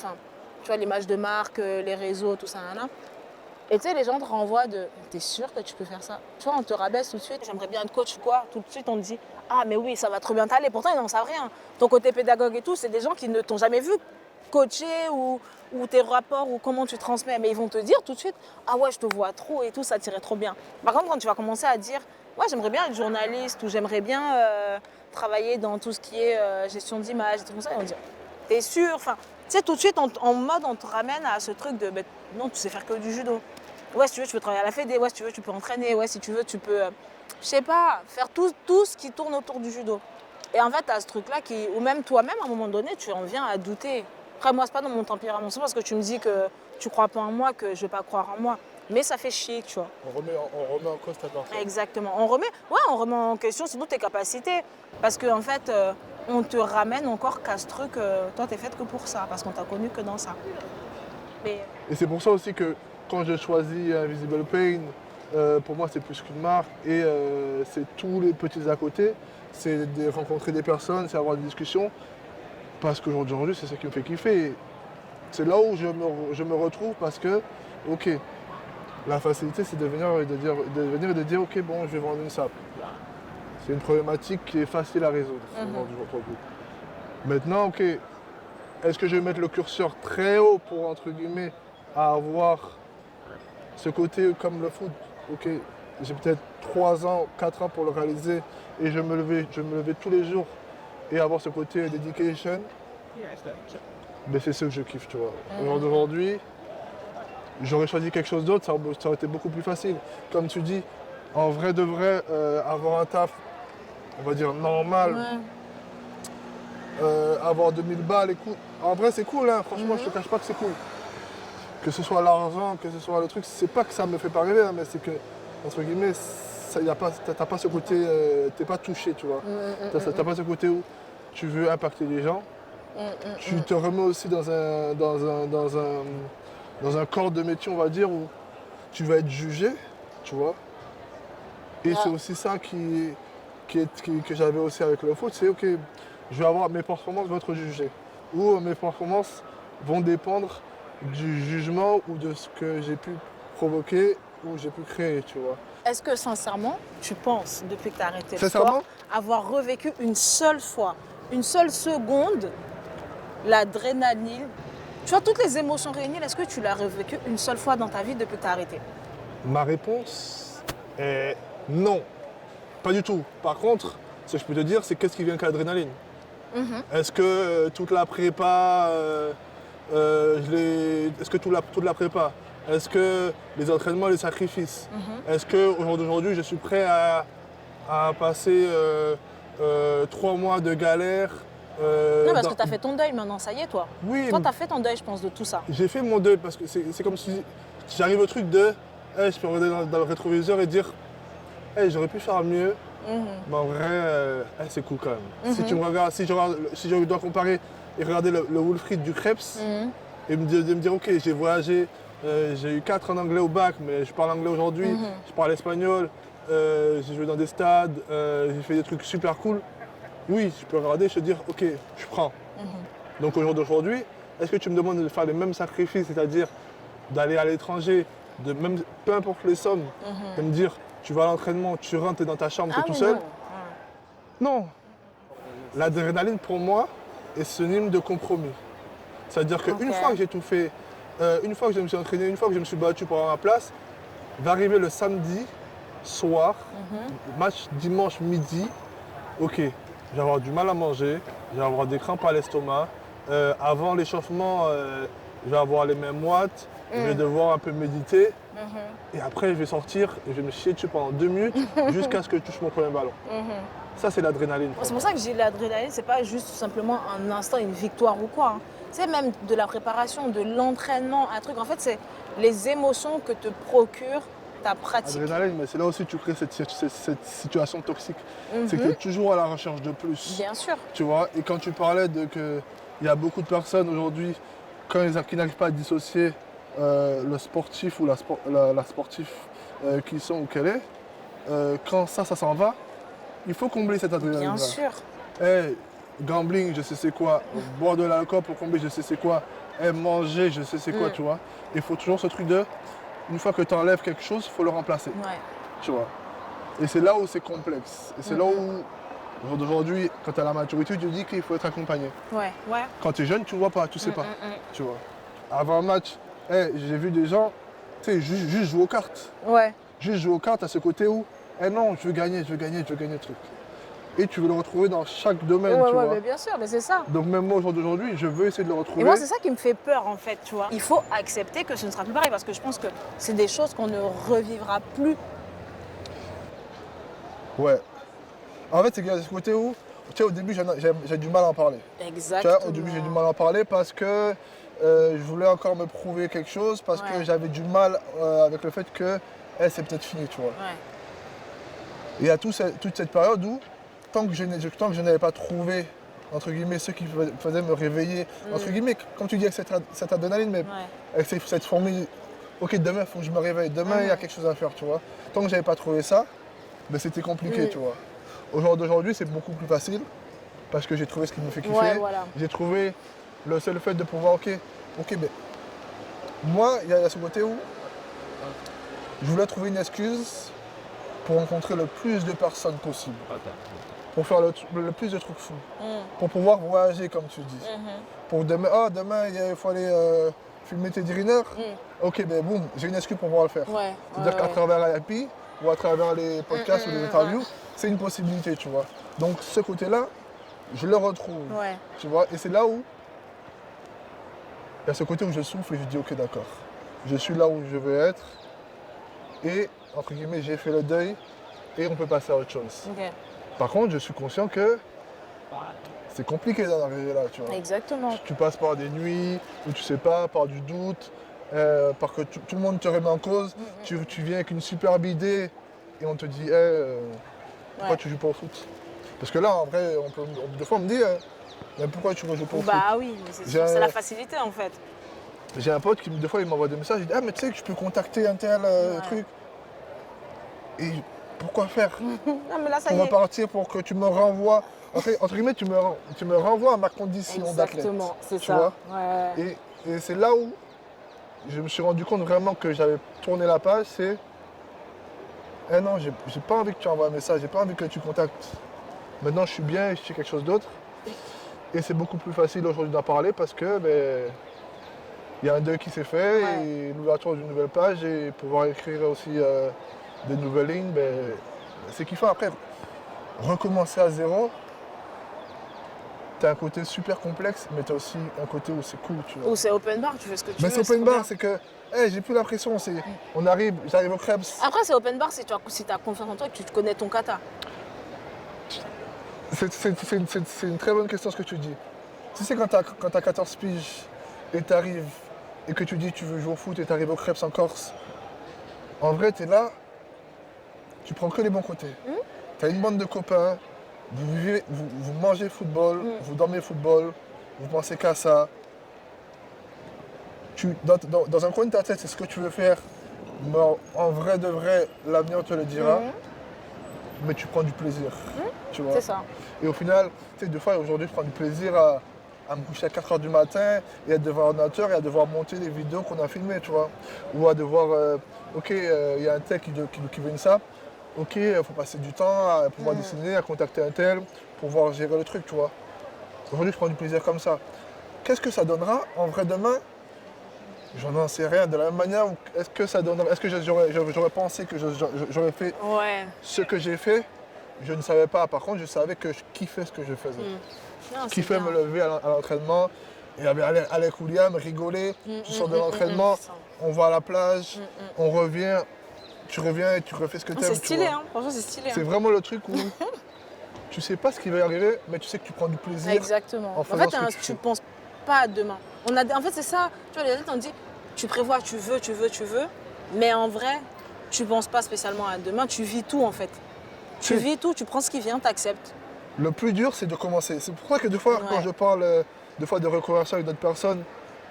tu vois, l'image de marque, les réseaux, tout ça, là. Et tu sais, les gens te renvoient de « t'es sûr que tu peux faire ça ?» Tu vois, on te rabaisse tout de suite. J'aimerais bien être coach ou quoi. Tout de suite, on te dit « Ah, mais oui, ça va trop bien t'aller. » Pourtant, ils n'en savent rien. Ton côté pédagogue et tout, c'est des gens qui ne t'ont jamais vu coacher ou tes rapports ou comment tu transmets. Mais ils vont te dire tout de suite « Ah ouais, je te vois trop et tout, ça t'irait trop bien. » Par contre, quand tu vas commencer à dire « Ouais, j'aimerais bien être journaliste ou j'aimerais bien travailler dans tout ce qui est gestion d'image, et tout ça, ils vont dire « T'es sûr ?» Enfin, tu sais, tout de suite, en mode, on te ramène à ce truc de « Non, tu sais faire que du judo. » Ouais, si tu veux, tu peux travailler à la fédé. Ouais, si tu veux, tu peux entraîner. Ouais, si tu veux, tu peux, je sais pas, faire tout ce qui tourne autour du judo. Et en fait, tu as ce truc-là ou même toi-même, à un moment donné, tu en viens à douter. Après, moi, c'est pas dans mon tempérament, c'est parce que tu me dis que tu crois pas en moi, que je vais pas croire en moi. Mais ça fait chier, tu vois. On remet en cause ta personne. Exactement. On remet en question surtout tes capacités. Parce qu'en fait, on te ramène encore qu'à ce truc, toi, t'es faite que pour ça, parce qu'on t'a connu que dans ça. Mais... Et c'est pour ça aussi que quand j'ai choisi Invisible Pain, pour moi c'est plus qu'une marque et c'est tous les petits à côté, c'est de rencontrer des personnes, c'est avoir des discussions, parce qu'aujourd'hui c'est ça qui me fait kiffer. C'est là où je me retrouve parce que, ok, la facilité c'est de venir et de dire ok bon je vais vendre une sape. C'est une problématique qui est facile à résoudre du votre groupe. Maintenant ok, est-ce que je vais mettre le curseur très haut pour entre guillemets à avoir ce côté comme le foot, ok, j'ai peut-être 3 ans, 4 ans pour le réaliser et je me levais tous les jours et avoir ce côté dedication, mais c'est ce que je kiffe, tu vois. Aujourd'hui, j'aurais choisi quelque chose d'autre, ça aurait été beaucoup plus facile. Comme tu dis, en vrai de vrai, avoir un taf, on va dire normal, avoir 2000 balles, écoute, en vrai c'est cool, hein. Franchement, je te cache pas que c'est cool. Que ce soit l'argent, que ce soit le truc, c'est pas que ça me fait pas rêver, hein, mais c'est que, entre guillemets, t'as pas ce côté, t'es pas touché, tu vois. T'as pas ce côté où tu veux impacter les gens. Tu te remets aussi dans un corps de métier, on va dire, où tu vas être jugé, tu vois. Et c'est aussi ça que j'avais aussi avec le foot, c'est ok, je vais avoir mes performances vont être jugées. Ou mes performances vont dépendre du jugement ou de ce que j'ai pu provoquer ou j'ai pu créer, tu vois. Est-ce que sincèrement, tu penses, depuis que tu as arrêté le Sincèrement sport, avoir revécu une seule fois, une seule seconde, l'adrénaline, tu vois, toutes les émotions réunies, est-ce que tu l'as revécu une seule fois dans ta vie depuis que tu as arrêté? Ma réponse est non, pas du tout. Par contre, ce que je peux te dire, c'est qu'est-ce qui vient avec l'adrénaline. Est-ce que toute la prépa, est-ce que toute la prépa, est-ce que les entraînements, les sacrifices, est-ce qu'au jour d'aujourd'hui, je suis prêt à passer 3 mois de galère Non, parce que tu as fait ton deuil maintenant, ça y est, toi. Oui. Toi, tu as fait ton deuil, je pense, de tout ça. J'ai fait mon deuil parce que c'est comme si j'arrive au truc de hey, je peux regarder dans le rétroviseur et dire hey, j'aurais pu faire mieux. Mais en vrai, c'est cool quand même. Si tu me regardes, si je dois comparer et regarder le Wilfried du Krebs et me dire ok, j'ai voyagé, j'ai eu 4 en anglais au bac, mais je parle anglais aujourd'hui, je parle espagnol, j'ai joué dans des stades, j'ai fait des trucs super cool. Oui, je peux regarder et te dire ok, je prends. Donc au jour d'aujourd'hui, est-ce que tu me demandes de faire les mêmes sacrifices, c'est-à-dire d'aller à l'étranger, même peu importe les sommes, de me dire tu vas à l'entraînement, tu rentres, tu es dans ta chambre, tu es tout seul? Non. L'adrénaline pour moi est synonyme de compromis. C'est-à-dire qu'une fois que j'ai tout fait, une fois que je me suis entraîné, une fois que je me suis battu pour avoir ma place, va arriver le samedi soir, match dimanche midi, ok, je vais avoir du mal à manger, je vais avoir des crampes à l'estomac, avant l'échauffement, je vais avoir les mêmes watts, je vais devoir un peu méditer, et après je vais sortir et je vais me chier dessus pendant 2 minutes jusqu'à ce que je touche mon premier ballon. Ça, c'est l'adrénaline. C'est pour ça que j'ai l'adrénaline, c'est pas juste simplement un instant, une victoire ou quoi. C'est même de la préparation, de l'entraînement, un truc. En fait, c'est les émotions que te procure ta pratique. L'adrénaline, mais c'est là aussi que tu crées cette situation toxique. C'est que tu es toujours à la recherche de plus. Bien sûr. Tu vois, et quand tu parlais de que il y a beaucoup de personnes aujourd'hui, qui n'arrivent pas à dissocier le sportif ou la sportive qu'ils sont ou qu'elle est, quand ça s'en va, il faut combler cette adrénaline. Bien sûr. Hey, gambling, je sais c'est quoi. Boire de l'alcool pour combler, je sais c'est quoi. Hey, manger, je sais c'est quoi, tu vois. Il faut toujours ce truc de, une fois que tu enlèves quelque chose, il faut le remplacer. Ouais. Tu vois. Et c'est là où c'est complexe. Et c'est là où, aujourd'hui, quand tu as la maturité, tu dis qu'il faut être accompagné. Ouais, ouais. Quand tu es jeune, tu ne vois pas, tu sais pas. Tu vois. Avant un match, hey, j'ai vu des gens, tu sais, juste jouer aux cartes. Ouais. Juste jouer aux cartes à ce côté où, eh non, je veux gagner le truc. Et tu veux le retrouver dans chaque domaine, tu vois. Mais bien sûr, mais c'est ça. Donc même moi, aujourd'hui, je veux essayer de le retrouver. Et moi, c'est ça qui me fait peur, en fait, tu vois. Il faut accepter que ce ne sera plus pareil, parce que je pense que c'est des choses qu'on ne revivra plus. Ouais. En fait, c'est qu'il y a ce côté où, tu sais, au début, j'ai du mal à en parler. Exactement. Tu vois, au début, j'ai du mal à en parler parce que je voulais encore me prouver quelque chose, parce que j'avais du mal avec le fait que c'est peut-être fini, tu vois. Ouais. Et il y a toute cette période où, tant que je n'avais pas trouvé, entre guillemets, ceux qui faisaient me réveiller, entre guillemets, comme tu dis, avec cette adrénaline, mais avec cette formule, ok, demain, il faut que je me réveille, demain, il y a quelque chose à faire, tu vois. Tant que je n'avais pas trouvé ça, ben, c'était compliqué, tu vois. Au jour d'aujourd'hui, c'est beaucoup plus facile, parce que j'ai trouvé ce qui me fait kiffer. Ouais, voilà. J'ai trouvé le seul fait de pouvoir, ok, ben, moi, il y a ce côté où je voulais trouver une excuse pour rencontrer le plus de personnes possible. Pour faire le plus de trucs fous. Pour pouvoir voyager, comme tu dis. Pour demain, il faut aller filmer tes driners. Ok, ben boum, j'ai une excuse pour pouvoir le faire. Ouais, C'est-à-dire qu'à travers l'IP, ou à travers les podcasts ou les interviews, c'est une possibilité, tu vois. Donc ce côté-là, je le retrouve, Ouais. tu vois. Et c'est là où il y a ce côté où je souffle et je dis ok d'accord, je suis là où je veux être et entre guillemets j'ai fait le deuil et on peut passer à autre chose. Ok. Par contre je suis conscient que c'est compliqué d'en arriver là, tu vois. Exactement. Tu passes par des nuits où tu sais pas, par du doute, par que tout le monde te remet en cause, tu viens avec une superbe idée et on te dit pourquoi tu joues pas au foot? Parce que là en vrai, des fois on me dit mais pourquoi tu joues pas au foot? Bah oui, mais c'est sûr, c'est la facilité en fait. J'ai un pote qui, des fois, il m'envoie des messages, il dit ah mais tu sais que je peux contacter un tel truc. Et pourquoi faire? Non mais là ça Pour y est. repartir, pour que tu me renvoies. Entre guillemets, tu me renvoies à ma condition d'athlète. Exactement, c'est tu ça. vois. Ouais. Et c'est là où je me suis rendu compte vraiment que j'avais tourné la page, c'est eh non, j'ai pas envie que tu envoies un message, j'ai pas envie que tu contactes. Maintenant je suis bien et je fais quelque chose d'autre. Et c'est beaucoup plus facile aujourd'hui d'en parler parce que il y a un deuil qui s'est fait et l'ouverture d'une nouvelle page et pouvoir écrire aussi des nouvelles lignes, c'est kiffant. Après, recommencer à zéro, t'as un côté super complexe, mais t'as aussi un côté où c'est cool, tu vois. Ou c'est open bar, tu fais ce que tu Mais veux. c'est open trop bar, bien. c'est que j'ai plus l'impression, j'arrive au Krebs. Après c'est open bar si tu as confiance en toi et que tu connais ton kata. C'est une très bonne question ce que tu dis. Tu sais quand t'as 14 piges et t'arrives et que tu dis tu veux jouer au foot et t'arrives au Krebs en Corse, en vrai t'es là, tu prends que les bons côtés. T'as une bande de copains, vous mangez football, vous dormez football, vous pensez qu'à ça. Dans un coin de ta tête, c'est ce que tu veux faire, mais en vrai de vrai, l'avenir te le dira. Mais tu prends du plaisir, tu vois. C'est ça. Et au final, tu sais, des fois, aujourd'hui, je prends du plaisir à me coucher à 4h du matin et à devoir ordinateur et à devoir monter les vidéos qu'on a filmées, tu vois. Ou à devoir, il y a un tel qui veut une ça. Ok, il faut passer du temps à pouvoir dessiner, à contacter un tel, pour pouvoir gérer le truc, tu vois. Aujourd'hui, je prends du plaisir comme ça. Qu'est-ce que ça donnera en vrai demain? J'en sais rien. De la même manière, est-ce que ça donnera, est-ce que j'aurais pensé que j'aurais fait ce que j'ai fait? Je ne savais pas. Par contre, je savais que je kiffais ce que je faisais. Je kiffais me lever à l'entraînement et avec William, rigoler. Tu sors de l'entraînement, on va à la plage, on revient. Tu reviens et tu refais ce que tu aimes. C'est stylé, hein. Franchement, c'est stylé. C'est vraiment le truc où tu sais pas ce qui va y arriver, mais tu sais que tu prends du plaisir. Exactement. En fait, tu ne penses pas à demain. En fait, c'est ça. Tu vois, les gens t'ont dit, tu prévois, tu veux. Mais en vrai, tu ne penses pas spécialement à demain. Tu vis tout, en fait. Tu vis tout, tu prends ce qui vient, tu acceptes. Le plus dur, c'est de commencer. C'est pour ça que des fois, quand je parle de reconversion avec d'autres personnes,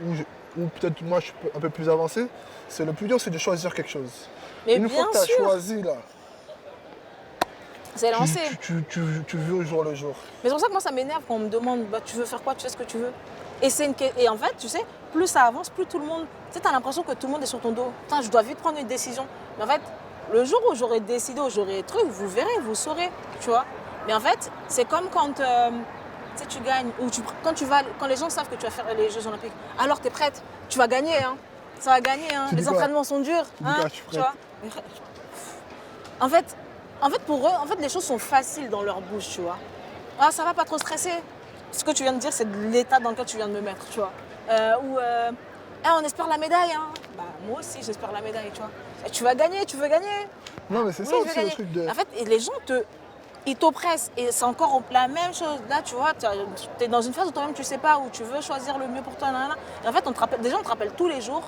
ou peut-être moi je suis un peu plus avancé, le plus dur, c'est de choisir quelque chose. Mais une fois que tu as choisi, là, c'est lancé. Tu vis au jour le jour. Mais c'est pour ça que moi, ça m'énerve quand on me demande tu veux faire quoi, tu sais ce que tu veux. Et en fait, tu sais, plus ça avance, plus tout le monde. Tu sais, tu as l'impression que tout le monde est sur ton dos. Putain, je dois vite prendre une décision. Mais en fait, le jour où j'aurai décidé, où j'aurai truc, vous verrez, vous saurez, tu vois. Mais en fait, c'est comme quand tu gagnes, ou quand les gens savent que tu vas faire les Jeux Olympiques, alors tu es prête, tu vas gagner, hein. Ça va gagner, hein. Les entraînements sont durs, hein, tu vois. En fait, pour eux, les choses sont faciles dans leur bouche, tu vois. Ah, ça va, pas trop stresser. Ce que tu viens de dire, c'est de l'état dans lequel tu viens de me mettre, tu vois. On espère la médaille, hein. Bah, moi aussi, j'espère la médaille, tu vois. Et tu vas gagner, tu veux gagner. Non, mais c'est ça aussi le truc de... En fait, les gens ils t'oppressent. Et c'est encore la même chose. Là, tu vois, tu es dans une phase où toi-même, tu sais pas, où tu veux choisir le mieux pour toi. Et en fait, on te rappelle tous les jours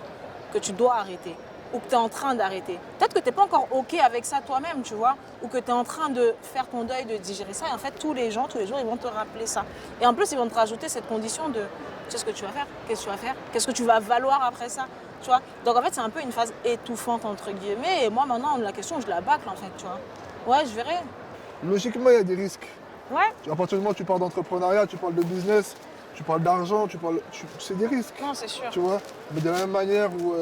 que tu dois arrêter. Ou que tu es en train d'arrêter. Peut-être que tu n'es pas encore OK avec ça toi-même, tu vois. Ou que tu es en train de faire ton deuil, de digérer ça. Et en fait, tous les jours, ils vont te rappeler ça. Et en plus, ils vont te rajouter cette condition de tu sais ce que tu vas faire, qu'est-ce que tu vas faire, qu'est-ce que tu vas valoir après ça, tu vois. Donc en fait, c'est un peu une phase étouffante, entre guillemets. Et moi, maintenant, la question, je la bâcle, en fait, tu vois. Ouais, je verrai. Logiquement, il y a des risques. Ouais. À partir du moment où tu parles d'entrepreneuriat, tu parles de business, tu parles d'argent, c'est des risques. Non, c'est sûr. Tu vois. Mais de la même manière où,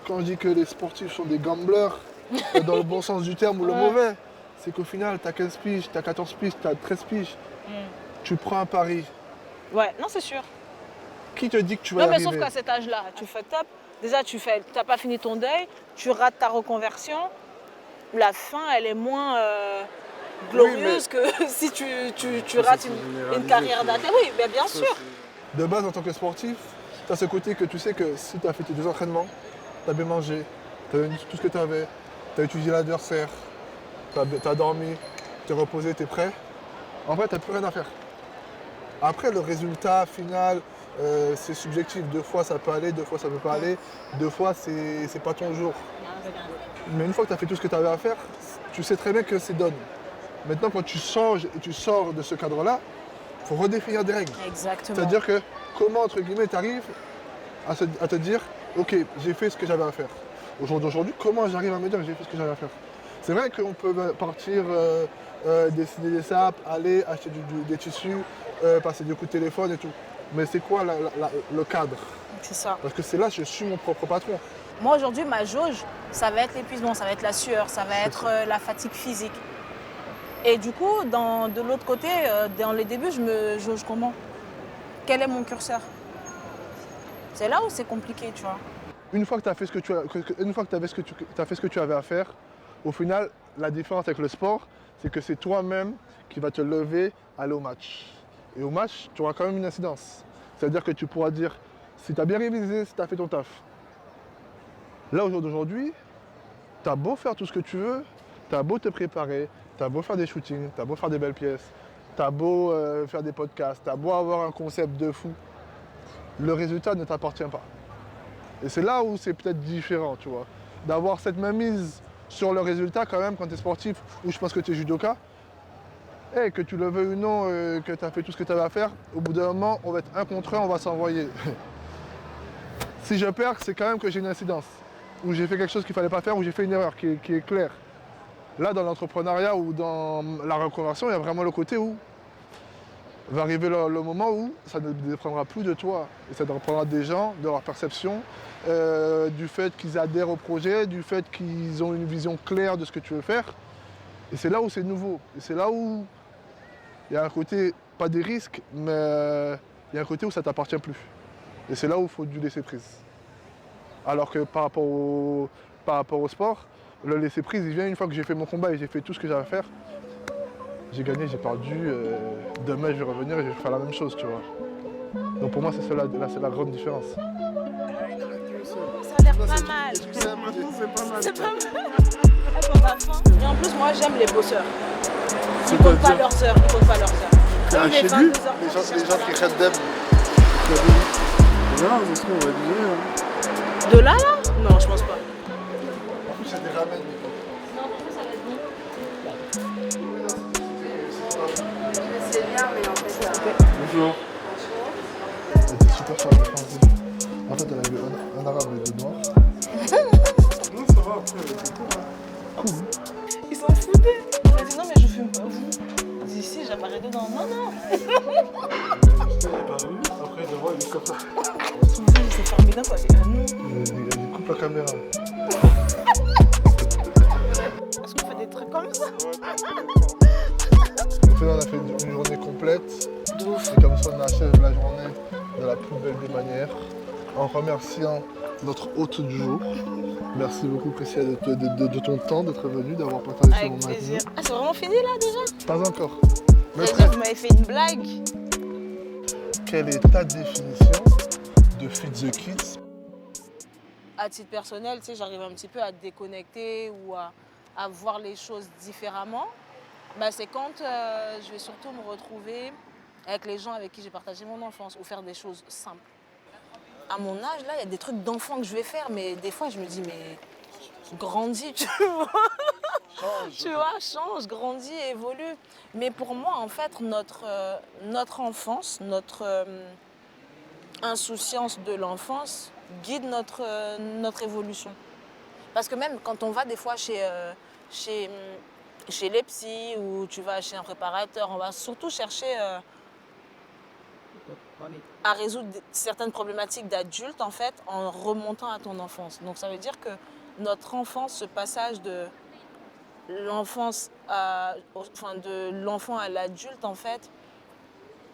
quand je dis que les sportifs sont des gamblers, dans le bon sens du terme ou le mauvais, c'est qu'au final, tu as 15 piges, tu as 14 piges, tu as 13 piges. Tu prends un pari. Ouais, non, c'est sûr. Qui te dit que tu vas y arriver? arriver? Non, mais sauf qu'à cet âge-là, tu fais top. Déjà, tu n'as pas fini ton deuil, tu rates ta reconversion. la fin, elle est moins glorieuse que si tu rates une carrière d'athlète. Oui, bien sûr. De base, en tant que sportif, tu as ce côté que tu sais que si tu as fait tes 2 entraînements, tu as bien mangé, tu as donné tout ce que tu avais, tu as étudié l'adversaire, tu as dormi, tu es reposé, tu es prêt. En vrai, tu n'as plus rien à faire. Après, le résultat final, c'est subjectif. 2 fois, ça peut aller, 2 fois, ça ne peut pas aller. 2 fois, c'est pas ton jour. Mais une fois que tu as fait tout ce que tu avais à faire, tu sais très bien que c'est done. Maintenant, quand tu changes et tu sors de ce cadre-là, il faut redéfinir des règles. Exactement. C'est-à-dire que comment, entre guillemets, tu arrives à te dire « Ok, j'ai fait ce que j'avais à faire ». Aujourd'hui, comment j'arrive à me dire que j'ai fait ce que j'avais à faire? C'est vrai qu'on peut partir dessiner des sapes, aller acheter des tissus, passer des coups de téléphone et tout. Mais c'est quoi le cadre? C'est ça. Parce que c'est là que je suis mon propre patron. Moi, aujourd'hui, ma jauge, ça va être l'épuisement, ça va être la sueur, ça va être la fatigue physique. Et du coup, de l'autre côté, dans les débuts, je me jauge comment? Quel est mon curseur? C'est là où c'est compliqué, tu vois. Une fois que tu as fait ce que tu as fait ce que tu avais à faire, au final, la différence avec le sport, c'est que c'est toi-même qui vas te lever, aller au match. Et au match, tu auras quand même une incidence. C'est-à-dire que tu pourras dire si tu as bien révisé, si tu as fait ton taf. Là, au jour d'aujourd'hui, tu as beau faire tout ce que tu veux, tu as beau te préparer, tu as beau faire des shootings, tu as beau faire des belles pièces, tu as beau faire des podcasts, tu as beau avoir un concept de fou, le résultat ne t'appartient pas. Et c'est là où c'est peut-être différent, tu vois. D'avoir cette même mise sur le résultat quand même quand tu es sportif, ou je pense que tu es judoka, et que tu le veuilles ou non, que tu as fait tout ce que tu avais à faire, au bout d'un moment, on va être 1 contre 1, on va s'envoyer. Si je perds, c'est quand même que j'ai une incidence, où j'ai fait quelque chose qu'il ne fallait pas faire, où j'ai fait une erreur qui est claire. Là, dans l'entrepreneuriat ou dans la reconversion, il y a vraiment le côté où va arriver le moment où ça ne dépendra plus de toi. Et ça dépendra des gens, de leur perception, du fait qu'ils adhèrent au projet, du fait qu'ils ont une vision claire de ce que tu veux faire. Et c'est là où c'est nouveau. Et c'est là où il y a un côté, pas des risques, mais il y a un côté où ça ne t'appartient plus. Et c'est là où il faut du laisser-prise. Alors que par rapport au sport, le laisser-prise, il vient une fois que j'ai fait mon combat et j'ai fait tout ce que j'avais à faire. J'ai gagné, j'ai perdu, demain je vais revenir et je vais faire la même chose, tu vois. Donc pour moi, c'est la grande différence. Ça a l'air pas mal. C'est pas mal. C'est pas mal. Quand t'as faim. Et en plus, moi, j'aime les bosseurs. Ils comptent pas leurs heures. Ils comptent pas leurs heures. Chez lui, les gens qui restent d'Eb. Non, parce qu'on va dire. De là, là? Non, je pense pas. En plus, c'est des ramen. Non, en plus, ça va être bon. C'est bien, mais en fait, Bonjour. Elle était super sur la défensive. En fait, elle avait un arabe et 2 noirs. Non, ça va après. Cool. Ils s'en foutaient. Il m'a dit non, mais je fume pas. J'ai dit si, j'apparais dedans. Non, non. Je t'avais pas vu. Après, devant, il est comme ça. C'est formidable. Il coupe la caméra. Est-ce qu'on fait des trucs comme ça? Au final, on a fait une journée complète. Et comme ça, on achève la journée de la plus belle des manières. En remerciant notre hôte du jour. Merci beaucoup, Priscilla, de ton temps, d'être venu, d'avoir partagé ce Avec moment avec plaisir. nous. Ah, c'est vraiment fini là déjà? Pas encore. Mais C'est-à-dire que presque. vous m'avez fait une blague. Quelle est ta définition de Feed the Kids? À titre personnel, tu sais, j'arrive un petit peu à déconnecter ou à voir les choses différemment. Bah, c'est quand je vais surtout me retrouver avec les gens avec qui j'ai partagé mon enfance ou faire des choses simples. À mon âge, là, il y a des trucs d'enfant que je vais faire, mais des fois, je me dis, mais grandis, tu vois. Tu vois, change, grandis, évolue. Mais pour moi, en fait, notre enfance, notre insouciance de l'enfance guide notre évolution. Parce que même quand on va des fois chez les psys ou tu vas chez un préparateur, on va surtout chercher à résoudre certaines problématiques d'adultes en fait en remontant à ton enfance. Donc ça veut dire que notre enfance, ce passage de l'enfance de l'enfant à l'adulte en fait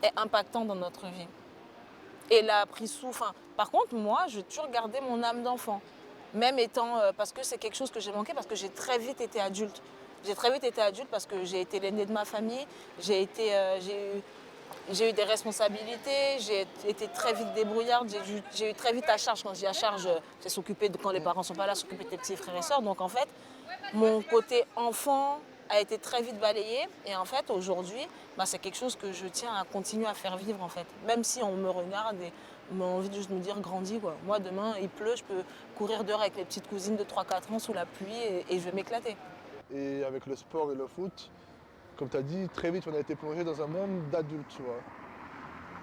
est impactant dans notre vie. Et l'a pris sous. Par contre, moi, je vais toujours garder mon âme d'enfant. même étant, parce que c'est quelque chose que j'ai manqué, parce que j'ai très vite été adulte. J'ai très vite été adulte parce que j'ai été l'aînée de ma famille, j'ai eu des responsabilités, j'ai été très vite débrouillarde, j'ai eu très vite à charge. Quand je dis à charge, c'est s'occuper, quand les parents ne sont pas là, s'occuper de tes petits frères et sœurs. Donc en fait, mon côté enfant a été très vite balayé. Et en fait, aujourd'hui, c'est quelque chose que je tiens à continuer à faire vivre en fait. Même si on me regarde et on a envie de juste me dire grandis quoi. Moi demain, il pleut, je peux courir dehors avec mes petites cousines de 3-4 ans sous la pluie et je vais m'éclater. Et avec le sport et le foot, comme tu as dit, très vite on a été plongé dans un monde d'adultes, tu vois.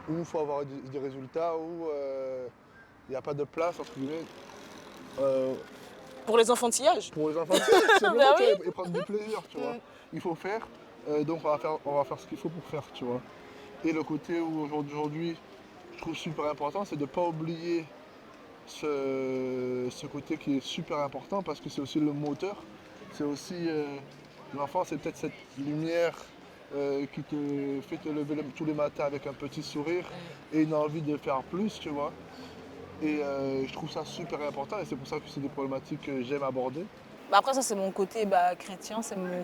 Où il faut avoir des résultats, où il n'y a pas de place, entre guillemets. Pour les enfantillages. Pour les enfantillages, c'est Bah oui. et prendre du plaisir, tu vois. Il faut faire, donc on va faire ce qu'il faut pour faire, tu vois. Et le côté où aujourd'hui, je trouve super important, c'est de ne pas oublier ce côté qui est super important parce que c'est aussi le moteur. C'est aussi l'enfant, c'est peut-être cette lumière qui te fait te lever tous les matins avec un petit sourire et une envie de faire plus, tu vois. Et je trouve ça super important et c'est pour ça que c'est des problématiques que j'aime aborder. Après ça c'est mon côté chrétien, c'est mon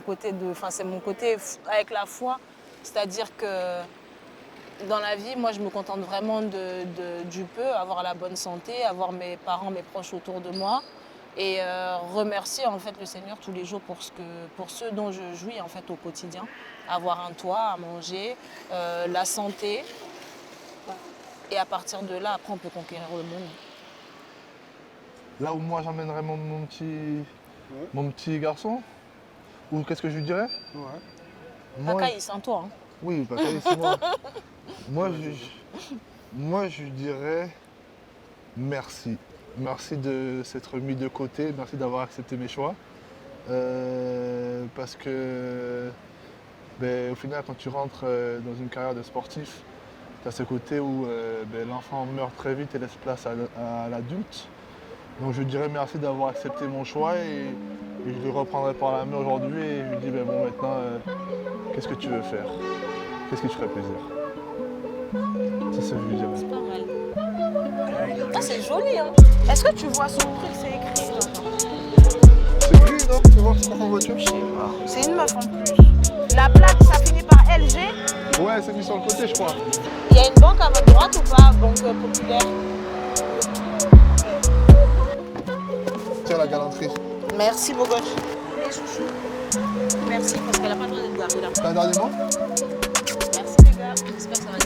côté avec la foi. C'est-à-dire que dans la vie, moi je me contente vraiment du peu, avoir la bonne santé, avoir mes parents, mes proches autour de moi. Et remercier en fait le Seigneur tous les jours pour ce dont je jouis en fait au quotidien. Avoir un toit, à manger, la santé. Et à partir de là, après on peut conquérir le monde. Là où moi j'emmènerais mon petit garçon, ou qu'est-ce que je lui dirais? Kakaï, c'est un toi. Hein. Oui, Kakaï, c'est moi. moi je lui dirais merci. Merci de s'être mis de côté, merci d'avoir accepté mes choix. Parce que au final, quand tu rentres dans une carrière de sportif, tu as ce côté où l'enfant meurt très vite et laisse place à l'adulte. Donc je lui dirais merci d'avoir accepté mon choix et je lui reprendrai par la main aujourd'hui et je lui dis bon maintenant, qu'est-ce que tu veux faire? Qu'est-ce qui te ferait plaisir? C'est ça que je lui dirais. C'est pas mal. Ah, c'est joli, hein. Est-ce que tu vois son truc, c'est écrit là? C'est gris, non? Tu vois, c'est pas en voiture? Je sais pas. C'est une meuf en plus. La plaque, ça finit par LG. Ouais, c'est mis sur le côté, je crois. Il y a une banque à votre droite ou pas? Banque populaire. Tiens, la galanterie. Merci, beau gosse. Les chouchous. Merci, parce qu'elle n'a pas le droit d'être gardée là. T'as un dernier mot? Merci les gars. J'espère que ça va